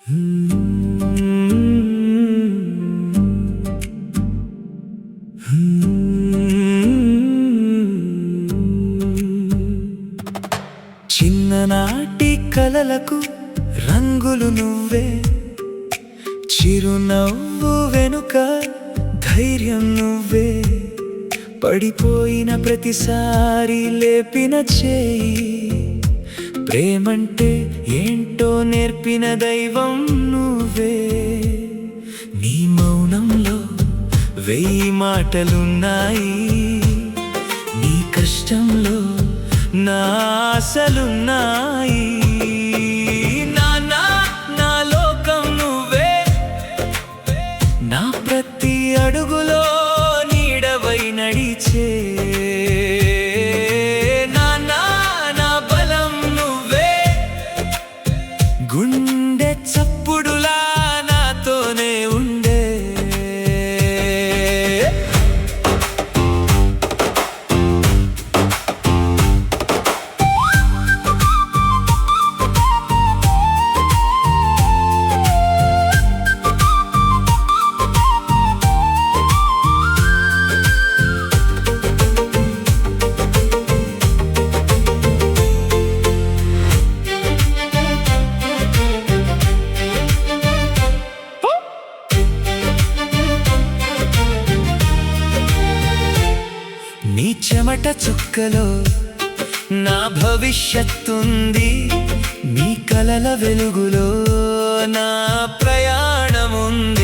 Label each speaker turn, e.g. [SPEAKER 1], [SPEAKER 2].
[SPEAKER 1] చిన్ననాటి కలలకు రంగులు నువ్వే, చిరునవ్వు వెనుక ధైర్యం నువ్వే, పడిపోయిన ప్రతిసారి లేపిన చేయి, ప్రేమంటే ఏంటో నేర్పిన దైవం నువ్వే. నీ మౌనంలో 1000 మాటలున్నాయి, నీ కష్టంలో నా ఆశలున్నాయి. నా లోకం నువ్వే, నా ప్రతి అడుగులో నీడవై నడిచే నా బలం నువ్వే, గుండె చప్పుడులా నాతోనే ఉండే. నీ చెమట చుక్కలో నా భవిష్యత్తుంది, నీ కలల వెలుగులో నా ప్రయాణముంది.